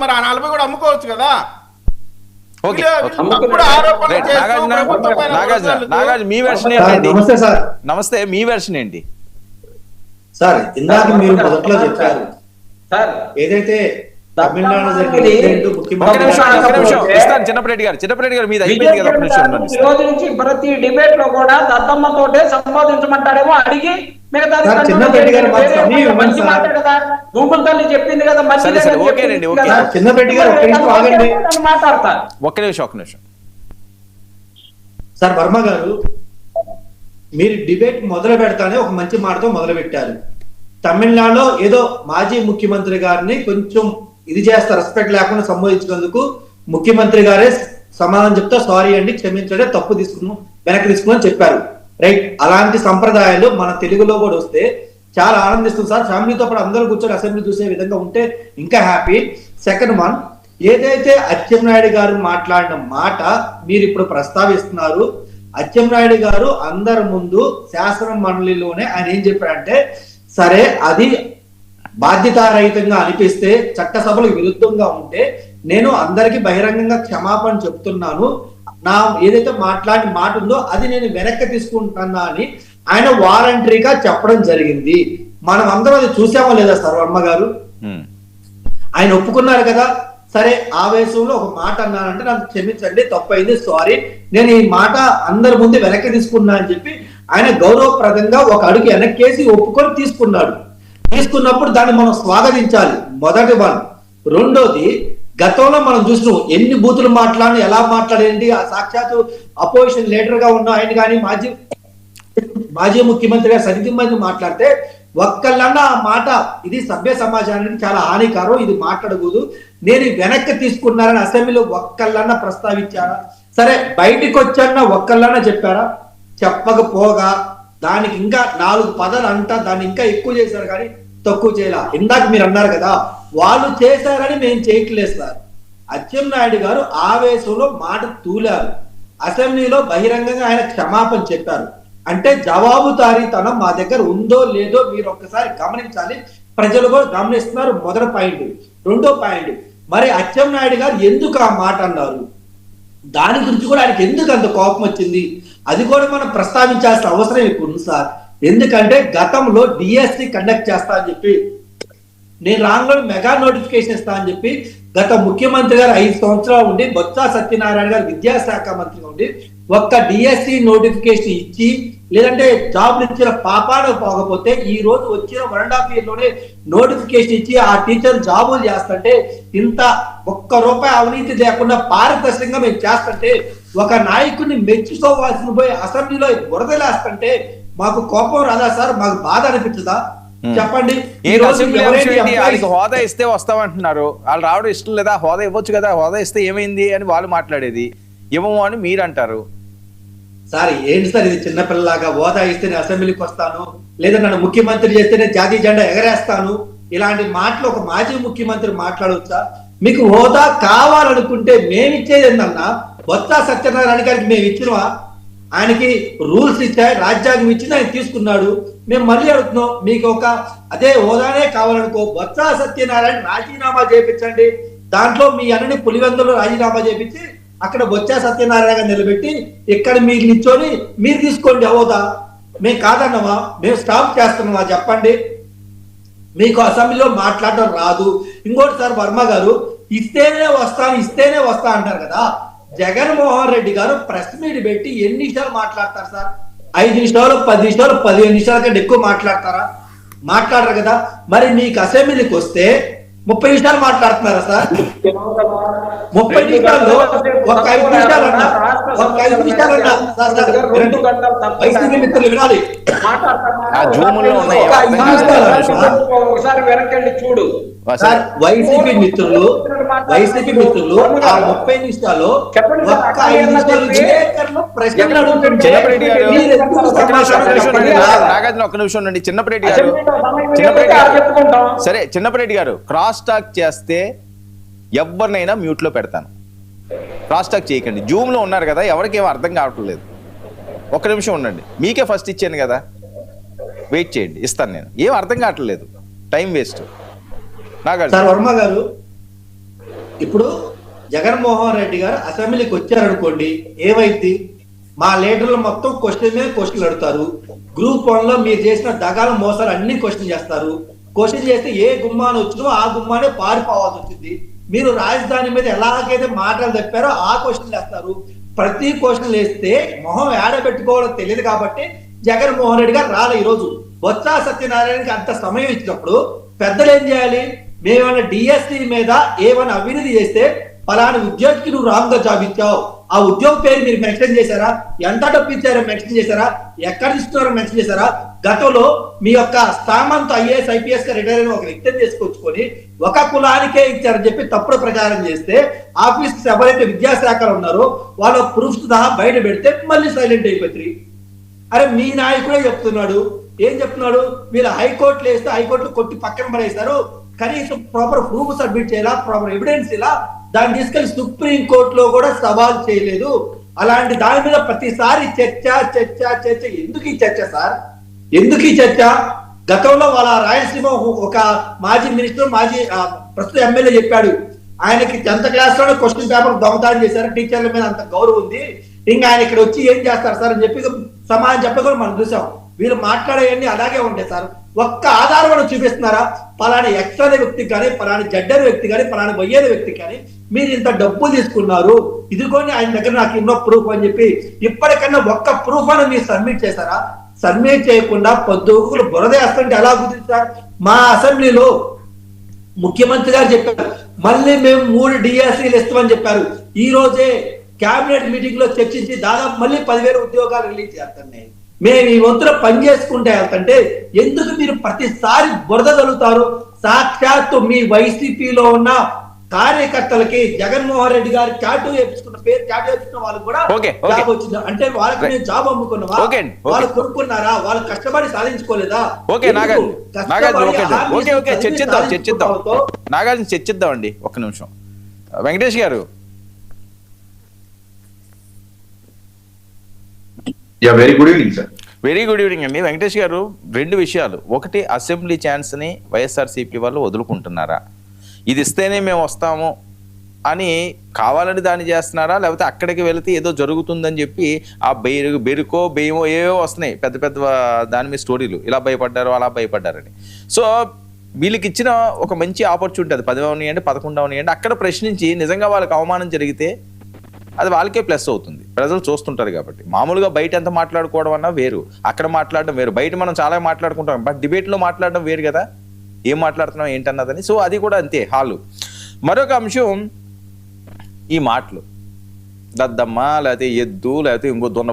మరి ఆ 40 కూడా అమ్ముకోవచ్చు కదా. నాగార్జున మీ వెర్షన్ ఏంటండి? నమస్తే, మీ వెర్షన్ ఏంటి సార్? ఇందాక మీరు మొదట్లో చెప్పారు ఏదైతే తమిళనాడు ఇస్తాను చిన్నపరెడ్డి గారు మీద అయిపోయింది కదా. ఈ రోజు నుంచి ప్రతి డిబేట్ లో కూడా దత్తమ్మతోటే సంబోధించమంటాడేమో అడిగి చిన్నపరెడ్డి గారు గూగుల్ తల్లి చెప్పింది కదా ఓకేనండి. చిన్నపరెడ్డి గారు మాట్లాడతా. ఒక్క నిమిషం సార్. వర్మ గారు, మీరు డిబేట్ మొదలు పెడతానే ఒక మంచి మాటతో మొదలు పెట్టారు. తమిళనాడులో ఏదో మాజీ ముఖ్యమంత్రి గారిని కొంచెం ఇది చేస్తారు, రెస్పెక్ట్ లేకుండా సంబోధించినందుకు ముఖ్యమంత్రి గారే సమాధానం చెప్తా సారీ అండి క్షమించండి తప్పు తీసుకున్నాం వెనక్కి తీసుకున్నాం చెప్పారు. రైట్. అలాంటి సంప్రదాయాలు మన తెలుగులో కూడా వస్తే చాలా ఆనందిస్తుంది సార్. ఫ్యామిలీతో పాటు అందరూ కూర్చొని అసెంబ్లీ చూసే విధంగా ఉంటే ఇంకా హ్యాపీ. సెకండ్ వన్, ఏదైతే అచ్చెన్నాయుడు గారు మాట్లాడిన మాట మీరు ఇప్పుడు ప్రస్తావిస్తున్నారు, అచ్చెన్నాయుడు గారు అందరి ముందు శాసన మండలిలోనే ఆయన ఏం చెప్పారంటే, సరే అది బాధ్యతారహితంగా అనిపిస్తే చట్టసభలకు విరుద్ధంగా ఉంటే నేను అందరికీ బహిరంగంగా క్షమాపణ చెప్తున్నాను, నా ఏదైతే మాట్లాడిన మాట ఉందో అది నేను వెనక్కి తీసుకుంటున్నా అని ఆయన వాలంటరీగా చెప్పడం జరిగింది. మనం అందరం అది చూసామో లేదా సార్ వర్మ గారు? ఆయన ఒప్పుకున్నారు కదా, సరే ఆవేశంలో ఒక మాట అన్నానంటే నాకు క్షమించండి తప్పైంది సారీ, నేను ఈ మాట అందరి ముందు వెనక్కి తీసుకున్నా అని చెప్పి ఆయన గౌరవప్రదంగా ఒక అడుగు వెనక్కేసి ఒప్పుకొని తీసుకున్నాడు. తీసుకున్నప్పుడు దాన్ని మనం స్వాగతించాలి. మొదటి వన్. రెండోది, గతంలో మనం చూసినాం ఎన్ని బూతులు మాట్లాడి ఎలా మాట్లాడేది. ఆ సాక్షాత్తు అపోజిషన్ లీడర్ గా ఉన్న ఆయన కానీ మాజీ ముఖ్యమంత్రిగా సరిగ్గా మంది మాట్లాడితే ఒక్కళ్ళన్నా ఆ మాట ఇది సభ్య సమాజానికి చాలా హానికారం, ఇది మాట్లాడకూడదు, నేను వెనక్కి తీసుకున్నారని అసెంబ్లీలో ఒక్కళ్ళన్నా ప్రస్తావించారా? సరే బయటికి వచ్చారన్నా ఒక్కళ్ళన్నా చెప్పారా? చెప్పకపోగా దానికి ఇంకా 4 పదాలు అంటా దాన్ని ఇంకా ఎక్కువ చేశారు కానీ తక్కువ చేయాల. ఇందాక మీరు అన్నారు కదా వాళ్ళు చేశారని మేము చేయట్లేదు సార్. అచ్చెన్నాయుడు గారు ఆవేశంలో మాట తూలారు, అసెంబ్లీలో బహిరంగంగా ఆయన క్షమాపణ చెప్పారు. అంటే జవాబుదారీతనం మా దగ్గర ఉందో లేదో మీరు ఒక్కసారి గమనించాలి. ప్రజలు కూడా గమనిస్తున్నారు. మొదటి పాయింట్. రెండో పాయింట్, మరి అచ్చెన్నాయుడు గారు ఎందుకు ఆ మాట అన్నారు, దాని గురించి కూడా ఆయనకి ఎందుకు అంత కోపం వచ్చింది, అది కూడా మనం ప్రస్తావించాల్సిన అవసరం ఇప్పుడు ఉంది సార్. ఎందుకంటే గతంలో డిఎస్సి కండక్ట్ చేస్తా అని చెప్పి, నేను రాంగోడు మెగా నోటిఫికేషన్ ఇస్తా అని చెప్పి గత ముఖ్యమంత్రి గారు 5 సంవత్సరాలు ఉండి బొత్స సత్యనారాయణ గారు విద్యాశాఖ మంత్రిగా ఉండి ఒక్క డిఎస్సి నోటిఫికేషన్ ఇచ్చి లేదంటే జాబ్లు ఇచ్చిన పాపాన పోకపోతే ఈ రోజు వచ్చిన 1.5 year లోనే నోటిఫికేషన్ ఇచ్చి ఆ టీచర్ జాబులు చేస్తుంటే ఇంత ఒక్క రూపాయి అవినీతి లేకుండా పారదర్శకంగా మేము చేస్తుంటే ఒక నాయకుడిని మెచ్చుకోవాల్సిన పోయి అసెంబ్లీలో బురదలేస్తుంటే మాకు కోపం రాదా సార్? మాకు బాధ అనిపించదా? చెప్పండి. వాళ్ళకి హోదా ఇస్తే వస్తామంటున్నారు, వాళ్ళు రావడం ఇష్టం లేదా? హోదా ఇవ్వచ్చు కదా, హోదా ఇస్తే ఏమైంది అని వాళ్ళు మాట్లాడేది, ఇవ్వము అని మీరు అంటారు సార్. ఏంటి సార్ ఇది చిన్నపిల్లలాగా? హోదా ఇస్తే నేను అసెంబ్లీకి వస్తాను, లేదా నన్ను ముఖ్యమంత్రి చేస్తే నేను జాతీయ జెండా ఎగరేస్తాను, ఇలాంటి మాటలు ఒక మాజీ ముఖ్యమంత్రి మాట్లాడవచ్చా? మీకు హోదా కావాలనుకుంటే మేమిచ్చేది ఏందన్నా, బొత్స సత్యనారాయణ గారికి మేము ఇచ్చినవా? ఆయనకి రూల్స్ ఇచ్చాయి, రాజ్యాంగం ఇచ్చింది, ఆయన తీసుకున్నాడు. మేము మళ్ళీ అడుగుతున్నాం, మీకు ఒక అదే హోదానే కావాలనుకో బొత్స సత్యనారాయణ రాజీనామా చేయించండి, దాంట్లో మీ అన్నని పులివెందులో రాజీనామా చేయించి అక్కడ బొత్స సత్యనారాయణ నిలబెట్టి ఇక్కడ మీరు నిల్చొని మీరు తీసుకోండి హోదా. మేము కాదన్నామా? మేము స్టాప్ చేస్తున్నామా? చెప్పండి. మీకు అసెంబ్లీలో మాట్లాడడం రాదు. ఇంకోటి సార్ వర్మ గారు, ఇస్తేనే వస్తా అంటారు కదా. జగన్మోహన్ రెడ్డి గారు ప్రెస్ మీట్ పెట్టి ఎన్ని నిమిషాలు మాట్లాడతారు సార్? 5 నిమిషాలు 10 నిమిషాలు 15 నిమిషాల కంటే ఎక్కువ మాట్లాడతారా? మాట్లాడరు కదా. మరి మీకు అసెంబ్లీకి వస్తే 30 నిమిషాలు మాట్లాడుతున్నారా సార్? 30 నిమిషాల్లో ఒక 5 నిమిషాలన్నా వైసీపీ మిత్రులు వినాలి. ఒకసారి వెనకండి చూడు. వైసీపీ మిత్రులు ఆ 30 నిమిషాల్లో ఒక్క 5 నిమిషాలు విలేకరులు ప్రశ్నలు అడుగుతుంటే ఒక్క నిమిషం అండి. చిన్నపరెడ్డి గారు క్రాస్ టాక్ చేస్తే ఎవరినైనా మ్యూట్ లో పెడతాను. క్రాస్ టాక్ చేయకండి. జూమ్ లో ఉన్నారు కదా, ఎవరికేమో అర్థం కావట్లేదు. ఒక్క నిమిషం ఉండండి, మీకే ఫస్ట్ ఇచ్చాను కదా, వెయిట్ చేయండి, ఇస్తాను. నేను ఏం అర్థం కావట్లేదు, టైం వేస్ట్. వర్మ గారు ఇప్పుడు జగన్మోహన్ రెడ్డి గారు అసెంబ్లీకి వచ్చారనుకోండి, ఏమైంది? మా లీడర్లు మొత్తం క్వశ్చన్ మీద క్వశ్చన్లు అడుగుతారు. గ్రూప్ 1 లో మీరు చేసిన దగాలు మోసాలు అన్ని క్వశ్చన్ చేస్తారు. క్వశ్చన్ చేస్తే ఏ గుమ్మాన వచ్చినో ఆ గుమ్మానే పారిపోవాల్సి వచ్చింది. మీరు రాజధాని మీద ఎలాగైతే మాటలు చెప్పారో ఆ క్వశ్చన్లు వేస్తారు. ప్రతి క్వశ్చన్ వేస్తే మొహం ఏడబెట్టుకోవడం తెలియదు కాబట్టి జగన్మోహన్ రెడ్డి గారు రాలే. ఈరోజు బొత్స సత్యనారాయణకి అంత సమయం ఇచ్చినప్పుడు పెద్దలు ఏం చేయాలి? మేమన్నా డిఎస్సి మీద ఏమైనా అవినీతి చేస్తే ఫలాని ఉద్యోగికి నువ్వు రాంగ్ గా జాబ్ ఇచ్చావు, ఆ ఉద్యోగ పేరు మీరు మెన్షన్ చేశారా? ఎంత డబ్బు ఇచ్చారో మెన్షన్ చేశారా? ఎక్కడ ఇస్తున్నారో మెన్షన్ చేశారా? గతంలో మీ యొక్క స్థానంతో ఐఏఎస్ ఐపీఎస్ గా రిటైర్ అయిన ఒక వ్యక్తిని తీసుకొచ్చుకొని ఒక కులానికే ఇచ్చారని చెప్పి తప్పుడు ప్రచారం చేస్తే ఆఫీస్ ఎవరైతే విద్యాశాఖలో ఉన్నారో వాళ్ళ ప్రూఫ్స్ సహా బయట పెడితే మళ్ళీ సైలెంట్ అయిపోతుంది. అరే మీ నాయకుడే చెప్తున్నాడు, ఏం చెప్తున్నాడు? వీళ్ళు హైకోర్టులో వేస్తే హైకోర్టులో కొట్టి పక్కన పడేస్తారు, కనీసం ప్రాపర్ ప్రూఫ్ సబ్మిట్ చేయాలా, ప్రాపర్ ఎవిడెన్స్ ఇలా దాన్ని తీసుకెళ్లి సుప్రీం కోర్టులో కూడా సవాల్ చేయలేదు. అలాంటి దాని మీద ప్రతిసారి చర్చ చర్చ చర్చ. ఎందుకు ఈ చర్చ సార్? ఎందుకు ఈ చర్చ? గతంలో వాళ్ళ రాయలసీమ ఒక మాజీ మినిస్టర్, మాజీ ప్రస్తుత ఎమ్మెల్యే చెప్పాడు, ఆయనకి 10th క్లాస్ లోనే క్వశ్చన్ పేపర్ దొంగతనం చేశారు, టీచర్ల మీద అంత గౌరవం ఉంది, ఇంకా ఆయన ఇక్కడ వచ్చి ఏం చేస్తారు సార్ అని చెప్పి సమాధానం చెప్పకుండా మనం చూసాం. వీళ్ళు మాట్లాడేవన్నీ అలాగే ఉంటాయి సార్. ఒక్క ఆధారం చూపిస్తున్నారా? పలానా ఎక్స్ అనే వ్యక్తికి కానీ, పలానా జడ్ అనే వ్యక్తి కానీ, పలానా వై అనే వ్యక్తి కానీ మీరు ఇంత డబ్బులు తీసుకున్నారు, ఇదిగోని ఆయన దగ్గర నాకు ఎన్నో ప్రూఫ్ అని చెప్పి ఇప్పటికన్నా ఒక్క ప్రూఫ్ అని మీరు సబ్మిట్ చేశారా? సబ్మిట్ చేయకుండా పొద్దుగులు బురదేస్తుంటే ఎలా కుదురుతారు? మా అసెంబ్లీలో ముఖ్యమంత్రి గారు చెప్పారు, మళ్ళీ మేము 3 డిఎస్సీలు ఇస్తామని చెప్పారు. ఈ రోజే కేబినెట్ మీటింగ్ లో చర్చించి దాదాపు మళ్ళీ 10,000 ఉద్యోగాలు రిలీజ్ చేస్తున్నాయి. మేము ఈ వంతులో పని చేసుకుంటే వెళ్తుంటే ఎందుకు మీరు ప్రతిసారి బురద తగులుతారు? సాక్షాత్తు మీ వైసీపీలో ఉన్న కార్యకర్తలకి జగన్మోహన్ రెడ్డి గారు చాటు వేపించుకున్న పేరు చాటు వేపించుకున్న వాళ్ళకి కూడా జాబ్ వచ్చింది అంటే వాళ్ళకి మేము జాబ్ అమ్ముకున్నావా? వాళ్ళు కొనుక్కున్నారా? వాళ్ళు కష్టపడి సాధించుకోలేదా? నాగార్జున చర్చిద్దాం అండి, ఒక్క నిమిషం. వెంకటేష్ గారు, very good evening sir. Very good evening అండి. వెంకటేష్ గారు, 2 విషయాలు. ఒకటి, అసెంబ్లీ ఛాన్స్ని వైఎస్ఆర్సీపీ వాళ్ళు వదులుకుంటున్నారా? ఇది ఇస్తేనే మేము వస్తాము అని కావాలని దాన్ని చేస్తున్నారా, లేకపోతే అక్కడికి వెళితే ఏదో జరుగుతుందని చెప్పి ఆ బెరుకో బెయ్యమో ఏవో వస్తున్నాయి పెద్ద పెద్ద దాని మీద స్టోరీలు, ఇలా భయపడ్డారు అలా భయపడ్డారని. సో వీళ్ళకి ఇచ్చిన ఒక మంచి ఆపర్చునిటీ, అది 10వ అవనియండి 11వ అవనియండి, అక్కడ ప్రశ్నించి నిజంగా వాళ్ళకి అవమానం జరిగితే అది వాళ్ళకే ప్లస్ అవుతుంది. ప్రజలు చూస్తుంటారు కాబట్టి. మామూలుగా బయట ఎంత మాట్లాడుకోవడం అన్నా వేరు, అక్కడ మాట్లాడడం వేరు. బయట మనం చాలా మాట్లాడుకుంటాం, బట్ డిబేట్లో మాట్లాడడం వేరు కదా, ఏం మాట్లాడుతున్నాం ఏంటన్నదని. సో అది కూడా అంతే హాలు. మరొక అంశం, ఈ మాటలు దద్దమ్మ లేకపోతే ఎద్దు లేకపోతే ఇంకో దొన్న